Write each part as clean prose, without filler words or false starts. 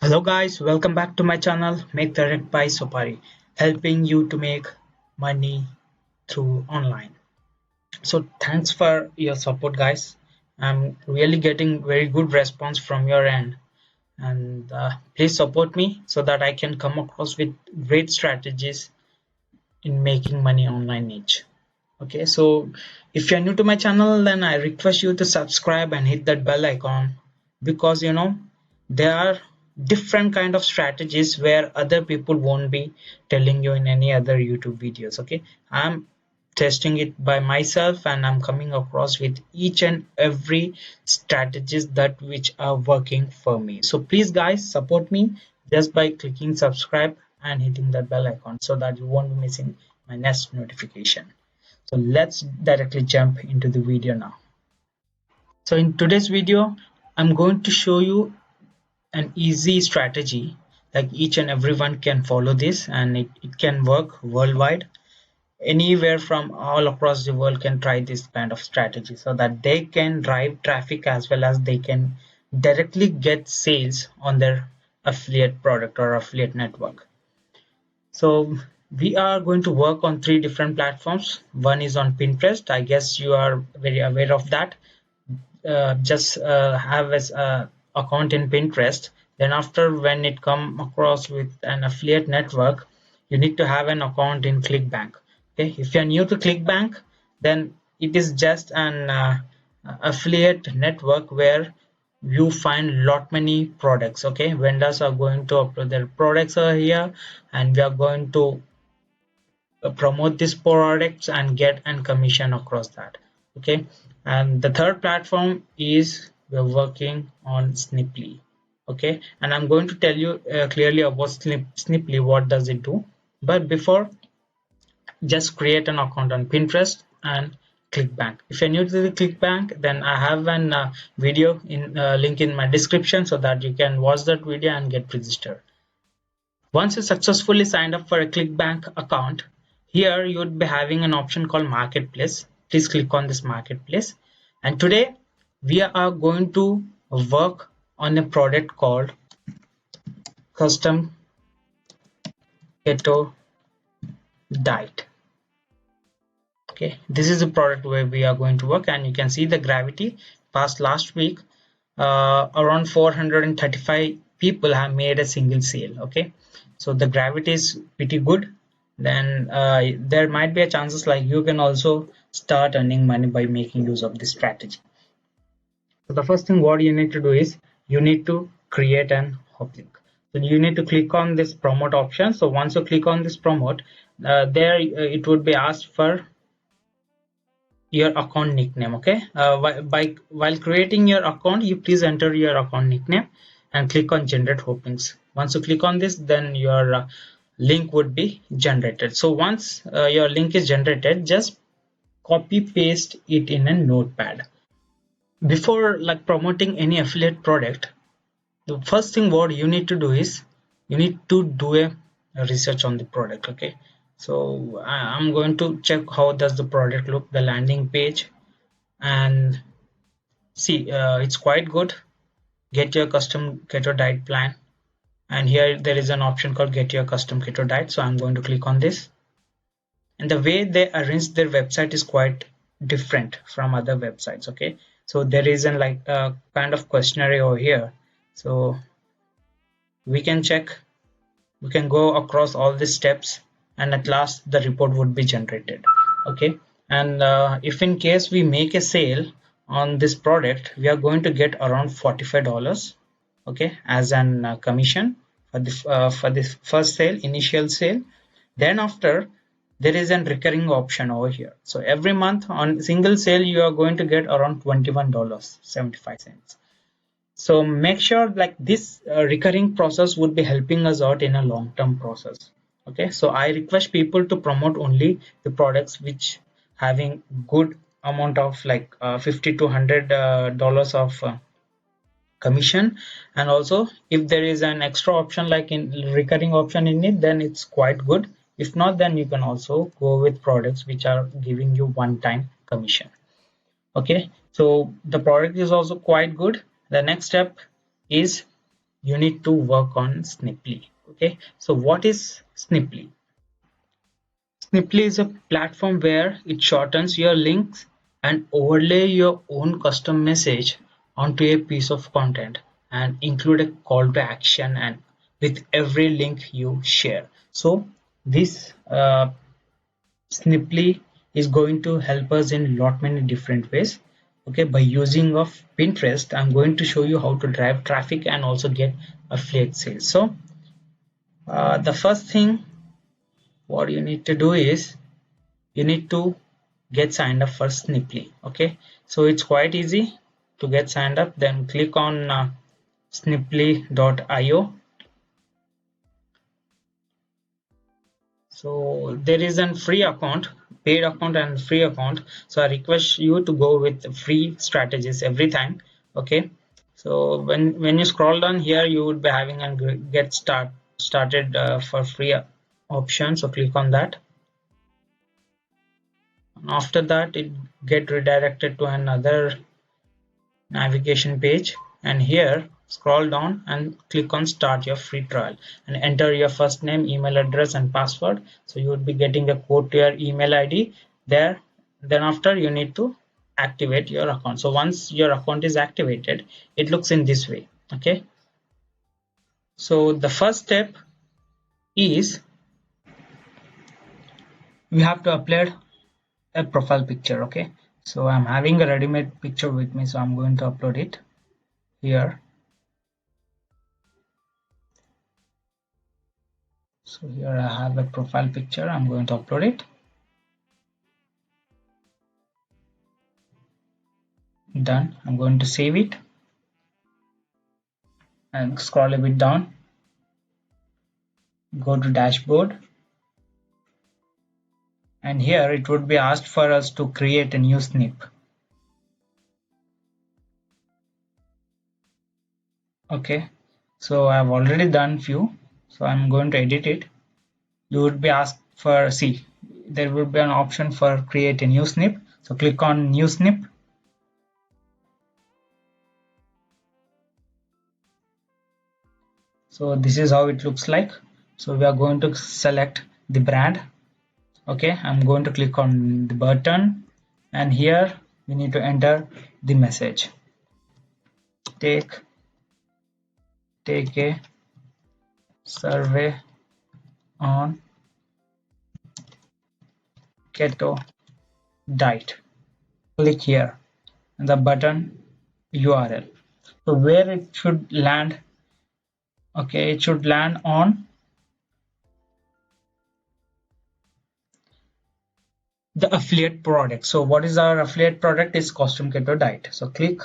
Hello guys, welcome back to my channel MakeDirect by Soppari, helping you to make money through online. So thanks for your support guys. I'm really getting very good response from your end, and please support me so that I can come across with great strategies in making money online niche. Okay, so if you're new to my channel, then I request you to subscribe and hit that bell icon, because there are different kind of strategies where other people won't be telling you in any other YouTube videos. Okay, I'm testing it by myself and I'm coming across with each and every strategies that which are working for me. So please guys, support me just by clicking subscribe and hitting that bell icon so that you won't be missing my next notification. So let's directly jump into the video now. So in today's video, I'm going to show you an easy strategy, like each and everyone can follow this, and it can work worldwide. Anywhere from all across the world can try this kind of strategy so that they can drive traffic as well as they can directly get sales on their affiliate product or affiliate network. So we are going to work on three different platforms. One is on Pinterest. I guess you are very aware of that. Just have a account in Pinterest. Then after, when it come across with an affiliate network, you need to have an account in ClickBank. Okay, if you're new to ClickBank, then it is just an affiliate network where you find lot many products. Okay, vendors are going to upload their products are here, and we are going to promote these products and get and commission across that. Okay, and the third platform is we're working on Sniply. Okay, and I'm going to tell you clearly about Sniply, what does it do. But before, just create an account on Pinterest and ClickBank. If you're new to the ClickBank, then I have an video in link in my description so that you can watch that video and get registered. Once you successfully signed up for a ClickBank account, here you would be having an option called Marketplace. Please click on this Marketplace. And today we are going to work on a product called Custom Keto Diet. Okay, this is the product where we are going to work, and you can see the gravity past last week. Around 435 people have made a single sale. Okay, so the gravity is pretty good. Then there might be a chances like you can also start earning money by making use of this strategy. So the first thing what you need to do is you need to create an hop link. So you need to click on this promote option. So once you click on this promote, there it would be asked for your account nickname. Okay, while creating your account, you please enter your account nickname and click on generate hop links. Once you click on this, then your link would be generated. So once your link is generated, just copy paste it in a notepad. Before like promoting any affiliate product, the first thing what you need to do is you need to do a research on the product. Okay, so I'm going to check how does the product look, the landing page, and see it's quite good. Get your custom keto diet plan, and here there is an option called get your custom keto diet. So I'm going to click on this, and the way they arrange their website is quite different from other websites. Okay, so there is an like a kind of questionnaire over here, so we can check, we can go across all the steps, and at last the report would be generated. Okay, and if in case we make a sale on this product, we are going to get around $45, okay, as an commission for this first sale, initial sale. Then after, there is a recurring option over here. So every month on single sale you are going to get around $21.75. So make sure like this recurring process would be helping us out in a long-term process. Okay, so I request people to promote only the products which having good amount of like 50 to $100 of commission, and also if there is an extra option like in recurring option in it, then it's quite good. If not, then you can also go with products which are giving you one-time commission. Okay, so the product is also quite good. The next step is you need to work on Sniply. Okay, so what is Sniply? Sniply is a platform where it shortens your links and overlay your own custom message onto a piece of content and include a call to action and with every link you share. So this Sniply is going to help us in lot many different ways. Okay, by using of Pinterest, I'm going to show you how to drive traffic and also get affiliate sales. So the first thing what you need to do is you need to get signed up for Sniply. Okay, so it's quite easy to get signed up. Then click on sniply.io. So there is a free account, paid account and free account. So I request you to go with free strategies every time. Okay, so when you scroll down here, you would be having a get started for free option. So click on that. After that, it get redirected to another navigation page, and here scroll down and click on start your free trial and enter your first name, email address and password. So you would be getting a code to your email ID there. Then after, you need to activate your account. So once your account is activated, it looks in this way. Okay, so the first step is we have to upload a profile picture. Okay, so I'm having a ready-made picture with me, so I'm going to upload it here. So here I have a profile picture. I'm going to upload it. Done. I'm going to save it and scroll a bit down. Go to dashboard, and here it would be asked for us to create a new snip. Okay, so I've already done few, so I'm going to edit it. You would be asked for, see, there would be an option for create a new snip. So click on new snip. So this is how it looks like. So we are going to select the brand. Okay, I'm going to click on the button, and here we need to enter the message. Take a survey on keto diet. Click here and the button URL. So where it should land? Okay, it should land on the affiliate product. So what is our affiliate product? Is custom keto diet. So click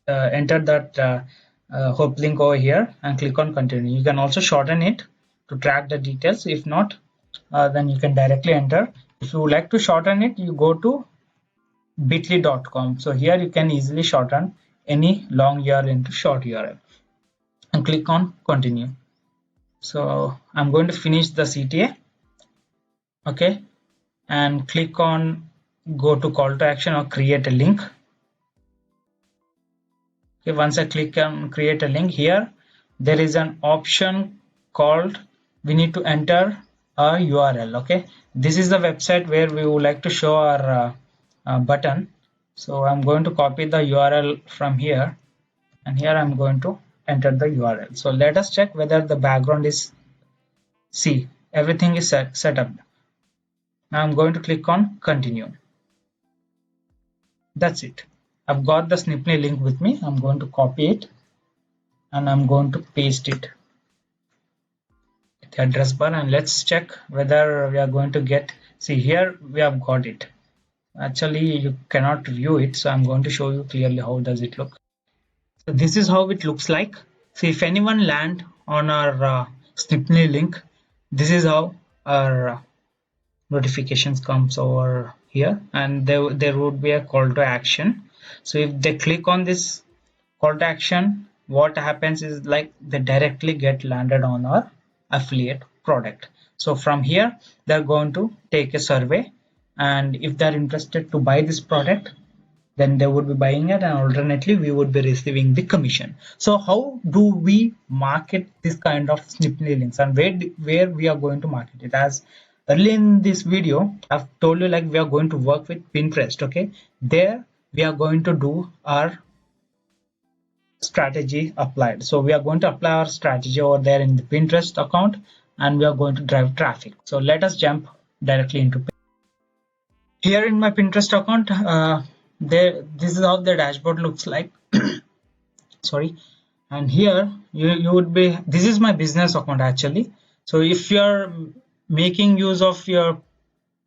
enter that hope link over here and click on continue. You can also shorten it to track the details. If not, then you can directly enter. If you would like to shorten it, you go to bit.ly.com. So here you can easily shorten any long URL into short URL and click on continue. So I'm going to finish the CTA. Okay, and click on go to call to action or create a link. Okay, once I click on create a link, here there is an option called we need to enter a URL. Okay, this is the website where we would like to show our button. So I'm going to copy the URL from here, and here I'm going to enter the URL. So let us check whether the background is, see, everything is set up. Now I'm going to click on continue. That's it. I've got the Sniply link with me. I'm going to copy it and I'm going to paste it at the address bar, and let's check whether we are going to get, see, here we have got it. Actually you cannot view it, so I'm going to show you clearly how does it look. So this is how it looks like. So if anyone land on our Sniply link, this is how our notifications comes over here, and there would be a call to action. So if they click on this call to action, what happens is like they directly get landed on our affiliate product. So from here they're going to take a survey, and if they're interested to buy this product, then they would be buying it, and alternately we would be receiving the commission. So how do we market this kind of Sniply links, and where we are going to market it? As early in this video I've told you, like, we are going to work with Pinterest. Okay, there we are going to do our strategy applied. So we are going to apply our strategy over there in the Pinterest account, and we are going to drive traffic. So let us jump directly into here in my Pinterest account. This is how the dashboard looks like. Sorry. And here you would be, this is my business account actually. So if you're making use of your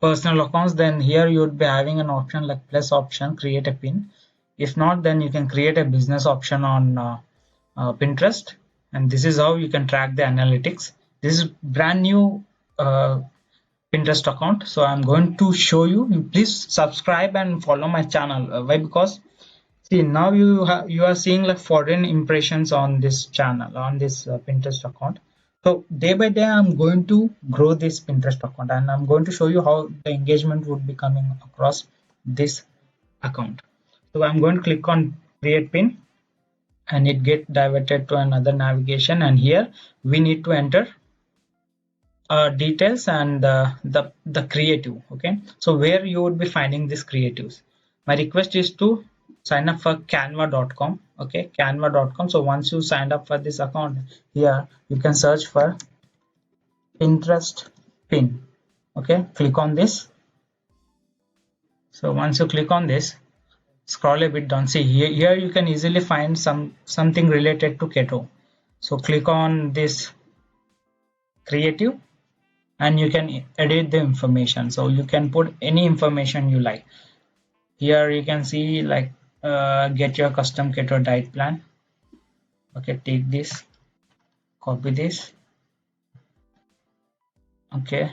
personal accounts, then here you would be having an option like plus option, create a pin. If not, then you can create a business option on Pinterest, and this is how you can track the analytics. This is brand new Pinterest account, so I'm going to show you. Please subscribe and follow my channel. Why? Because see, now you are seeing like foreign impressions on this channel, on this Pinterest account. So day by day I'm going to grow this Pinterest account, and I'm going to show you how the engagement would be coming across this account. So I'm going to click on create pin, and it get diverted to another navigation, and here we need to enter details and the creative. Okay, so where you would be finding these creatives, my request is to sign up for canva.com. okay, canva.com. So once you signed up for this account, here you can search for Pinterest pin. Okay, click on this. So once you click on this, scroll a bit down. See here you can easily find something related to keto. So click on this creative, and you can edit the information. So you can put any information you like. Here you can see like get your custom keto diet plan. Okay, take this, copy this. Okay,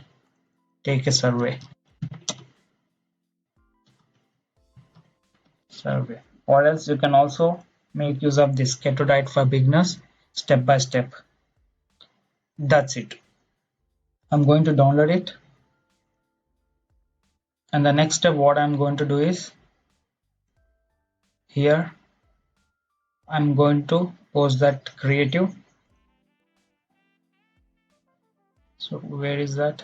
take a survey. Or else you can also make use of this keto diet for beginners, step by step. That's it. I'm going to download it, and the next step what I'm going to do is, here I'm going to post that creative. So where is that?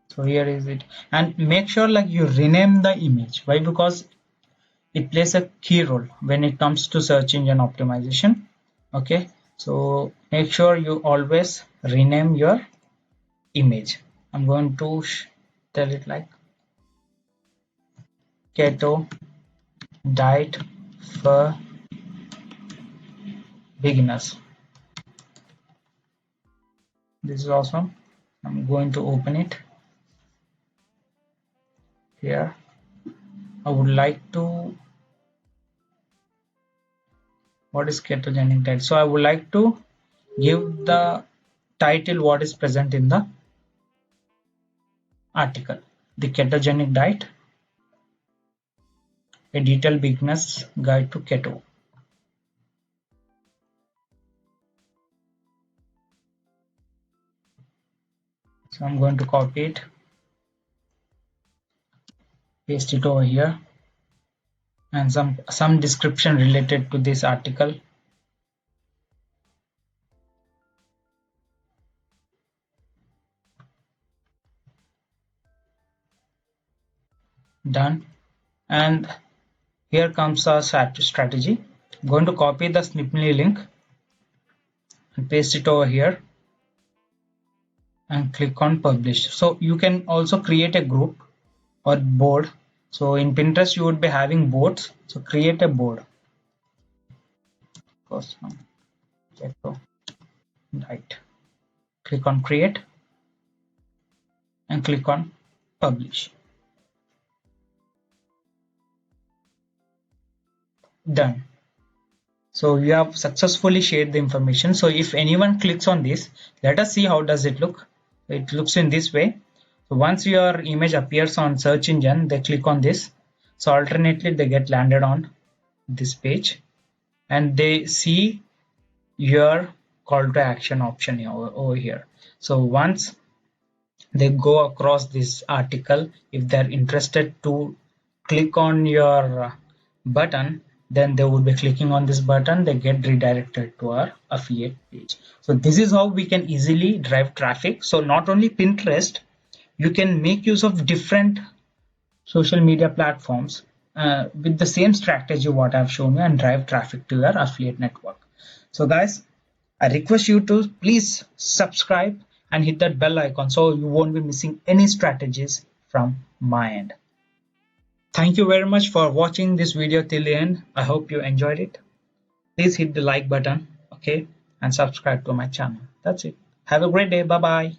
So here is it, and make sure like you rename the image. Why? Because it plays a key role when it comes to search engine optimization. Okay, so make sure you always rename your image. I'm going to tell it like keto diet for beginners. This is awesome. I'm going to open it. Here I would like to, what is ketogenic diet? So I would like to give the title what is present in the article, the ketogenic diet, a detailed beginner's guide to keto. So I'm going to copy it, paste it over here, and some description related to this article. Done. And here comes our strategy. I'm going to copy the Sniply link and paste it over here and click on publish. So you can also create a group or board. So in Pinterest you would be having boards, so create a board. Keto diet. Click on create and click on publish. Done. So you have successfully shared the information. So if anyone clicks on this, let us see how does it look. It looks in this way. So once your image appears on search engine, they click on this. So alternately they get landed on this page, and they see your call to action option over here. So once they go across this article, if they're interested to click on your button, then they would be clicking on this button, they get redirected to our affiliate page. So this is how we can easily drive traffic. So not only Pinterest, you can make use of different social media platforms with the same strategy what I've shown you and drive traffic to your affiliate network. So guys, I request you to please subscribe and hit that bell icon so you won't be missing any strategies from my end. Thank you very much for watching this video till the end. I hope you enjoyed it. Please hit the like button, okay, and subscribe to my channel. That's it. Have a great day. Bye bye.